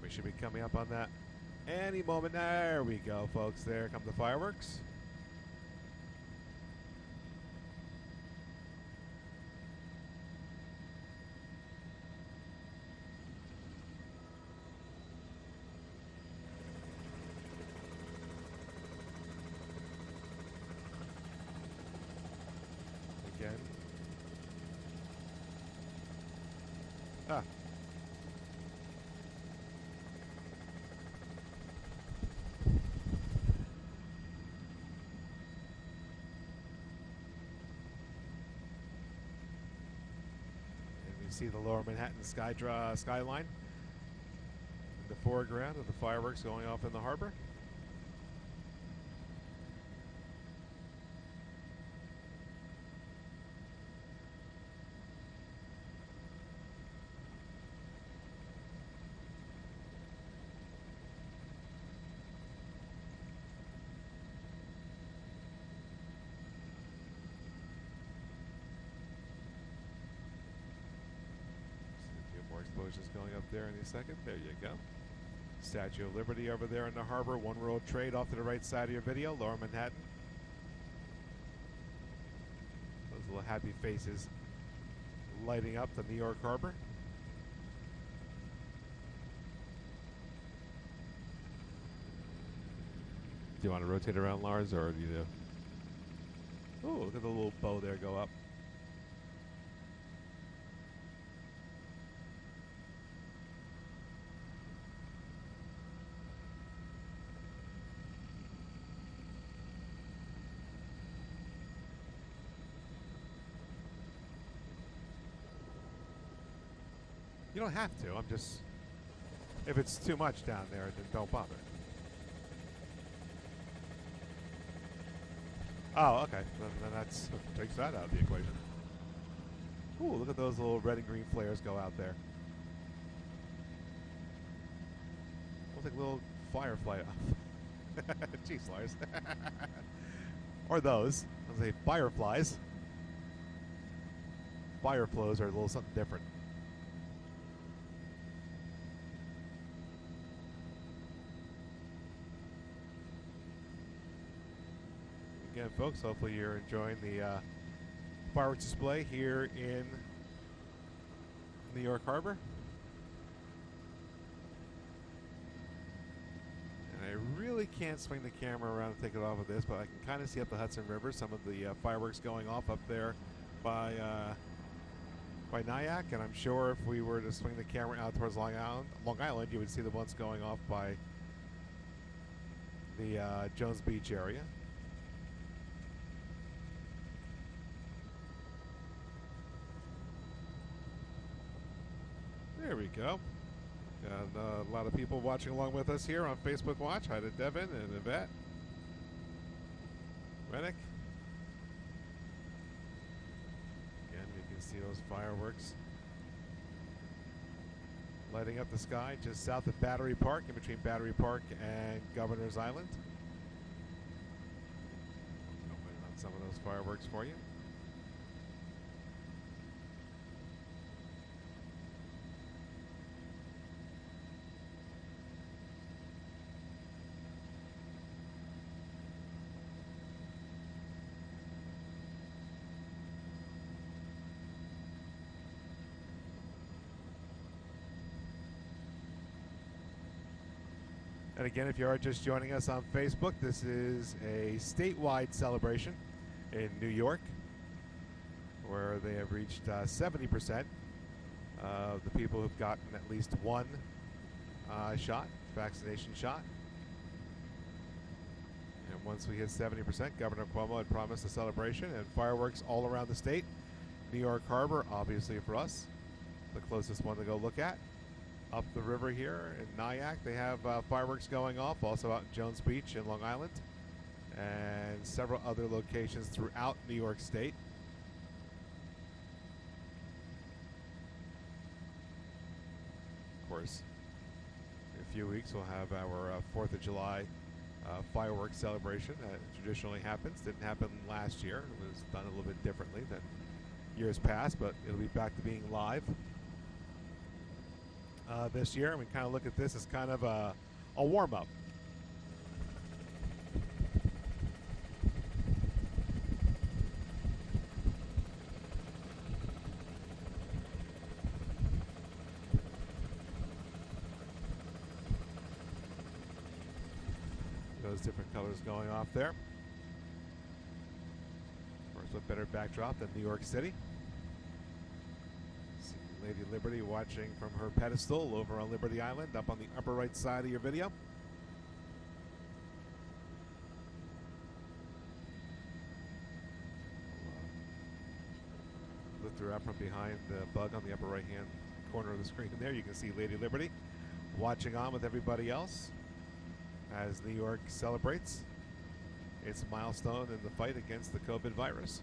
We should be coming up on that any moment. There we go, folks. There come the fireworks. Again. Ah. See the lower Manhattan skyline in the foreground of the fireworks going off in the harbor. More explosions going up there in a second. There you go. Statue of Liberty over there in the harbor. One World Trade off to the right side of your video. Lower Manhattan. Those little happy faces lighting up the New York harbor. Do you want to rotate around, Lars, or do you do? Oh, look at the little bow there go up. You don't have to. I'm just... If it's too much down there, then don't bother. Oh, okay. Then that's takes that out of the equation. Ooh, look at those little red and green flares go out there. Looks like a little firefly off. Jeez, Lars. Or those. Let's say fireflies. Fireflies are a little something different. Again, folks, hopefully you're enjoying the fireworks display here in New York Harbor. And I really can't swing the camera around and take it off of this, but I can kind of see up the Hudson River, some of the fireworks going off up there by Nyack, and I'm sure if we were to swing the camera out towards Long Island, you would see the ones going off by the Jones Beach area. There we go. Got a lot of people watching along with us here on Facebook Watch. Hi to Devin and Yvette. Rennick. Again, you can see those fireworks lighting up the sky just south of Battery Park, in between Battery Park and Governor's Island. Open on some of those fireworks for you. And again, if you are just joining us on Facebook, this is a statewide celebration in New York, where they have reached 70% of the people who've gotten at least one vaccination shot. And once we hit 70%, Governor Cuomo had promised a celebration and fireworks all around the state. New York Harbor, obviously for us, the closest one to go look at. Up the river here in Nyack, they have fireworks going off, also out in Jones Beach in Long Island, and several other locations throughout New York State. Of course, in a few weeks we'll have our 4th of July fireworks celebration that traditionally happens. Didn't happen last year. It was done a little bit differently than years past, but it'll be back to being live. this year. And we kind of look at this as kind of a warm-up. Those different colors going off there. Of course, what better backdrop than New York City? See Lady Liberty watching from her pedestal over on Liberty Island, up on the upper right side of your video. Lift her up from behind the bug on the upper right-hand corner of the screen there. You can see Lady Liberty watching on with everybody else as New York celebrates its milestone in the fight against the COVID virus.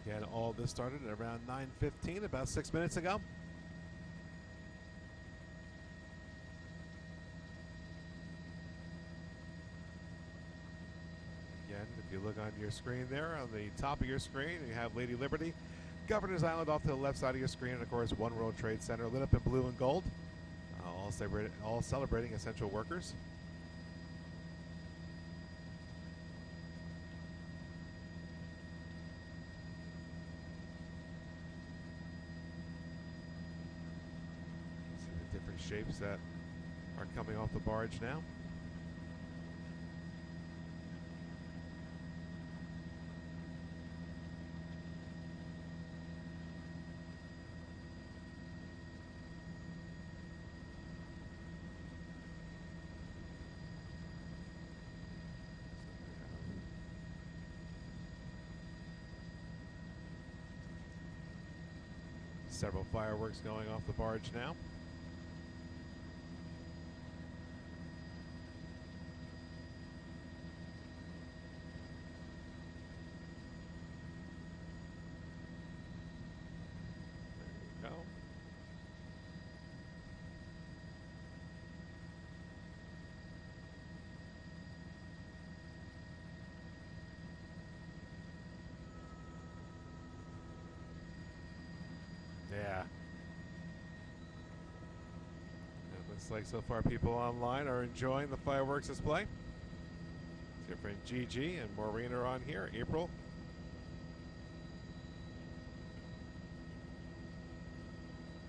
Again, all this started at around 9:15, about 6 minutes ago. Again, if you look on your screen there, on the top of your screen, you have Lady Liberty, Governor's Island off to the left side of your screen, and of course, One World Trade Center lit up in blue and gold, all celebrating essential workers. Different shapes that are coming off the barge now. Several fireworks going off the barge now. Yeah. It looks like so far people online are enjoying the fireworks display. Different Gigi and Maureen are on here. April.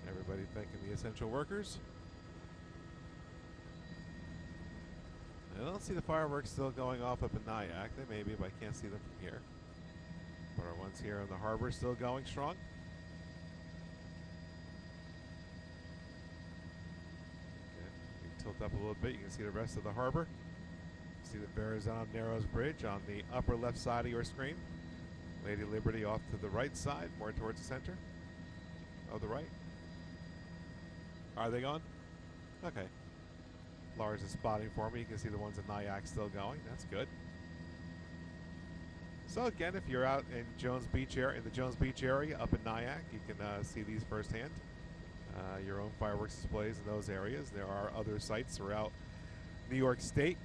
Everybody thanking the essential workers. I don't see the fireworks still going off up in Nyack. They may be, but I can't see them from here. But our ones here in the harbor still going strong. Tilt up a little bit, you can see the rest of the harbor. See the Verrazano Narrows Bridge on the upper left side of your screen. Lady Liberty off to the right side, more towards the center. Oh, the right. Are they gone? Okay. Lars is spotting for me. You can see the ones in Nyack still going. That's good. So again, if you're out in Jones Beach area, in the Jones Beach area up in Nyack, you can see these firsthand. Your own fireworks displays in those areas. There are other sites throughout New York State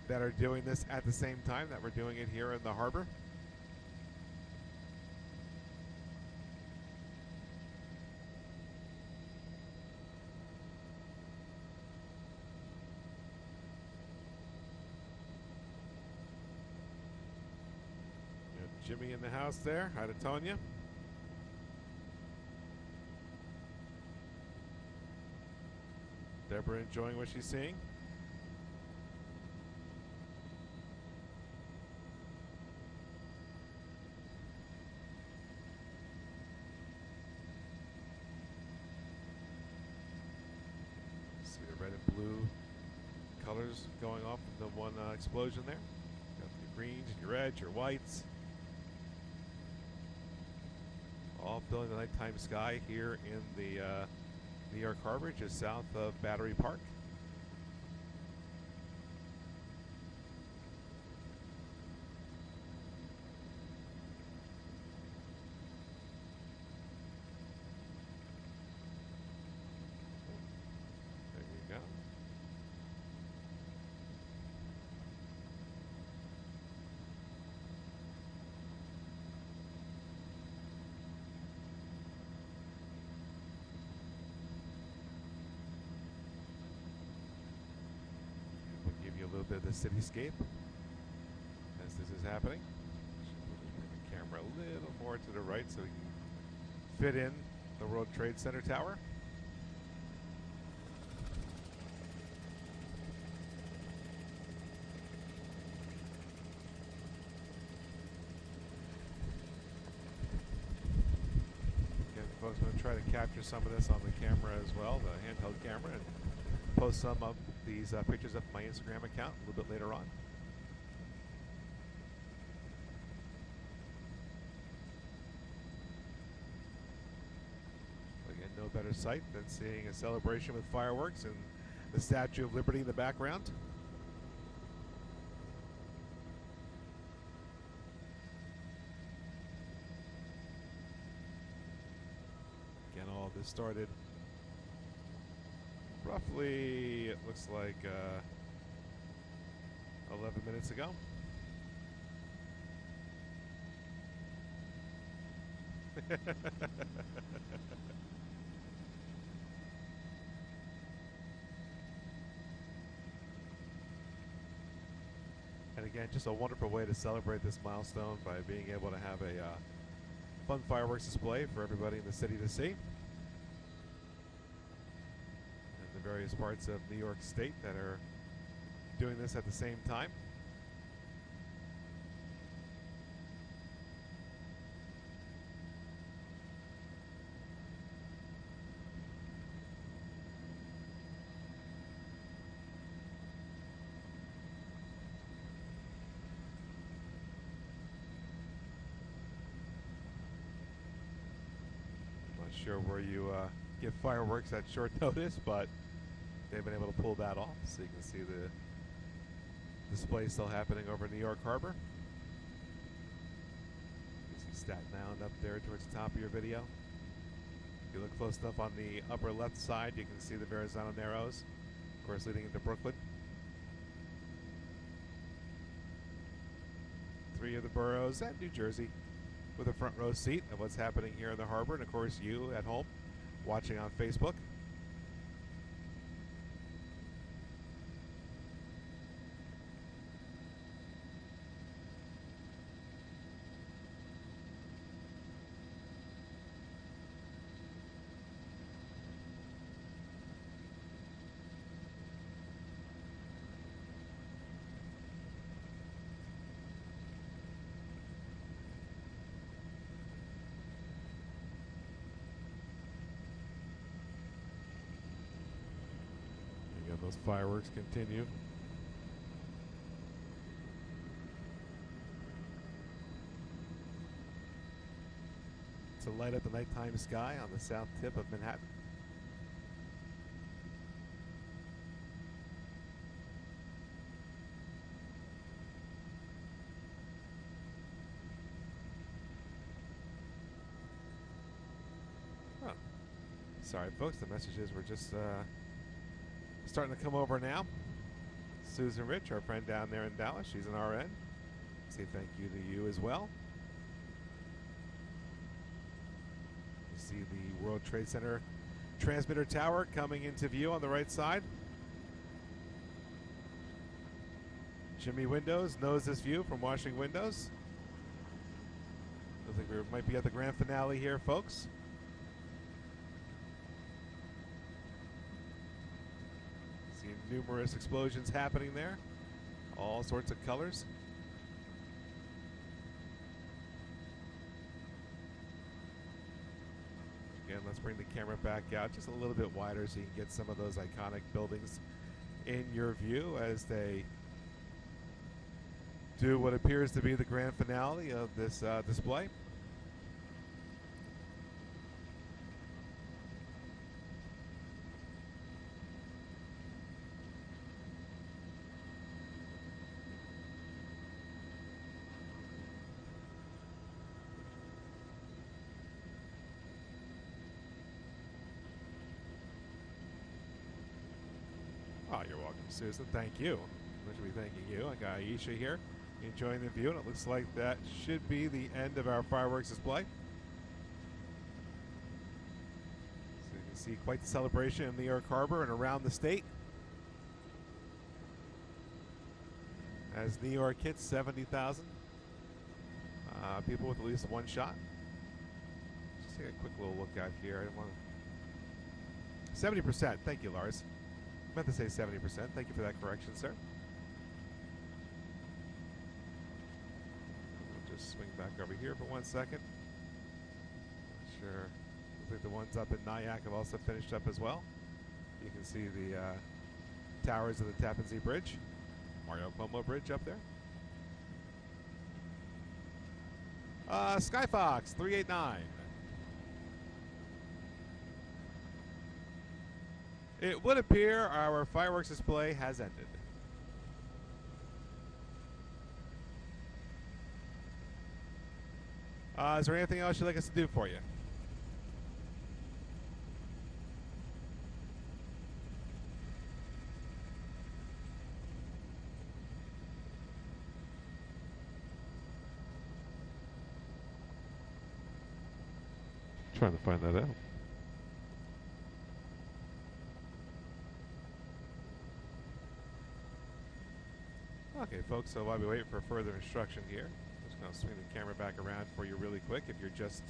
that are doing this at the same time that we're doing it here in the harbor. Jimmy in the house there. Hi to Tonya. Deborah enjoying what she's seeing. See the red and blue colors going off in the one explosion there. Got your greens, your reds, your whites. All filling the nighttime sky here in the New York Harbor, just south of Battery Park. of the cityscape as this is happening. Bring the camera a little more to the right so we can fit in the World Trade Center tower. Folks, I'm going to try to capture some of this on the camera as well, the handheld camera, and post some of these pictures up my Instagram account a little bit later on. Again, no better sight than seeing a celebration with fireworks and the Statue of Liberty in the background. All this started roughly, it looks like 11 minutes ago. And again, just a wonderful way to celebrate this milestone by being able to have a fun fireworks display for everybody in the city to see. Various parts of New York State that are doing this at the same time. I'm not sure where you get fireworks at short notice, but they've been able to pull that off, so you can see the display still happening over New York Harbor. You see Staten Island up there towards the top of your video. If you look close enough on the upper left side, you can see the Verrazano Narrows, of course leading into Brooklyn. 3 of the boroughs and New Jersey with a front row seat of what's happening here in the harbor, and of course you at home watching on Facebook. Those fireworks continue. To light up the nighttime sky on the south tip of Manhattan. Oh. Sorry folks, the messages were just starting to come over now. Susan Rich, our friend down there in Dallas, she's an RN. Say thank you to you as well. You see the World Trade Center transmitter tower coming into view on the right side. Jimmy Windows knows this view from washing windows. Looks like we might be at the grand finale here, folks. Numerous explosions happening there, all sorts of colors. Again, let's bring the camera back out just a little bit wider so you can get some of those iconic buildings in your view as they do what appears to be the grand finale of this display. Oh, you're welcome, Susan. Thank you. I should be thanking you. I got Aisha here enjoying the view, and it looks like that should be the end of our fireworks display. So you can see quite the celebration in New York Harbor and around the state. As New York hits 70,000 people with at least one shot. Just take a quick little look out here. I didn't want to. 70%. Thank you, Lars. I meant to say 70%. Thank you for that correction, sir. We'll just swing back over here for 1 second. Sure. Looks like the ones up in Nyack have also finished up as well. You can see the towers of the Tappan Zee Bridge. Mario Cuomo Bridge up there. SkyFOX 389. It would appear our fireworks display has ended. Is there anything else you'd like us to do for you? Trying to find that out. Okay, folks, so while we wait for further instruction here, I'm just going to swing the camera back around for you really quick. If you're just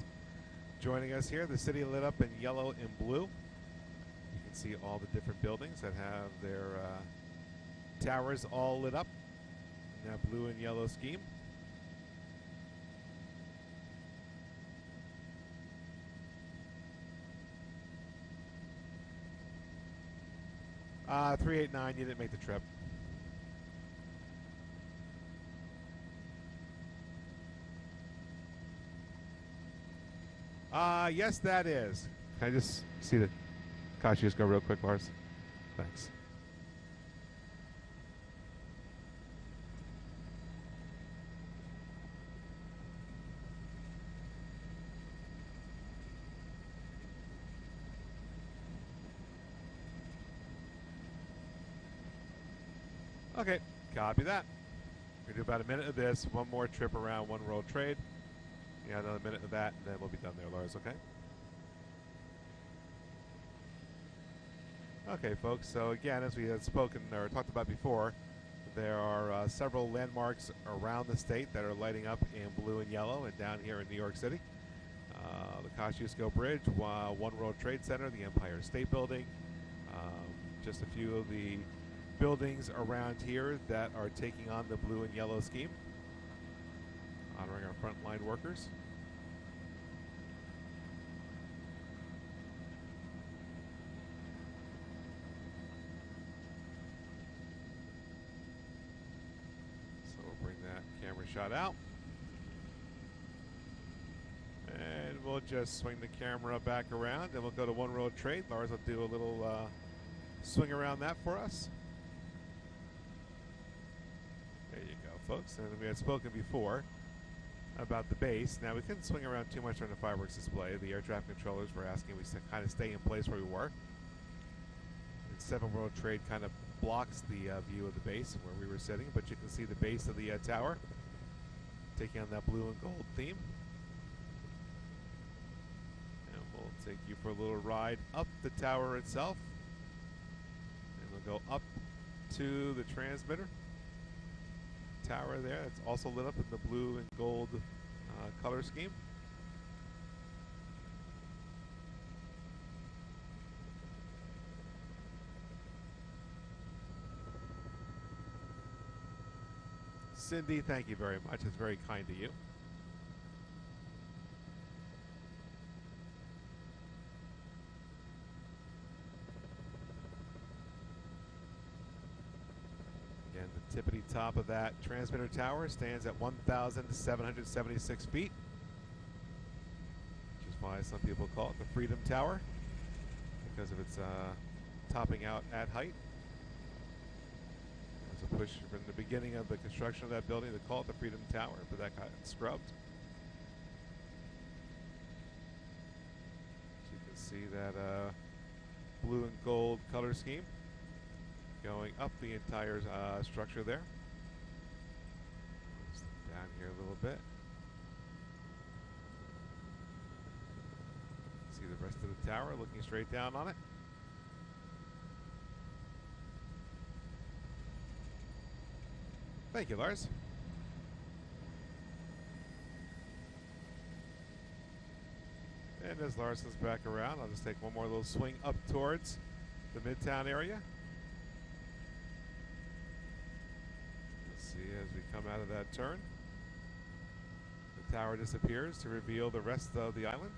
joining us here, the city lit up in yellow and blue. You can see all the different buildings that have their towers all lit up in that blue and yellow scheme. 389, you didn't make the trip. Yes, that is. Can I just see the Kashi go real quick, Lars? Thanks. Okay, copy that. We do about a minute of this, one more trip around One World Trade. Yeah, another minute of that, and then we'll be done there, Lars, okay? Okay, folks, so again, as we had spoken or talked about before, there are several landmarks around the state that are lighting up in blue and yellow, and down here in New York City. The Kosciuszko Bridge, One World Trade Center, the Empire State Building, just a few of the buildings around here that are taking on the blue and yellow scheme, honoring our frontline workers. So we'll bring that camera shot out. And we'll just swing the camera back around and we'll go to One World Trade. Lars will do a little swing around that for us. There you go, folks. And we had spoken before about the base. Now, we couldn't swing around too much during the fireworks display. The air traffic controllers were asking we kind of stay in place where we were. And 7 World Trade kind of blocks the view of the base where we were sitting, but you can see the base of the tower taking on that blue and gold theme. And we'll take you for a little ride up the tower itself. And we'll go up to the transmitter tower there. It's also lit up in the blue and gold color scheme. Cindy, thank you very much. It's very kind of you. Tippity top of that transmitter tower stands at 1,776 feet, which is why some people call it the Freedom Tower, because of its topping out at height. There's a push from the beginning of the construction of that building to call it the Freedom Tower, but that got scrubbed. So you can see that blue and gold color scheme going up the entire structure there. Just down here a little bit. See the rest of the tower looking straight down on it. Thank you, Lars. And as Lars comes back around, I'll just take one more little swing up towards the Midtown area. Let's see as we come out of that turn. The tower disappears to reveal the rest of the island.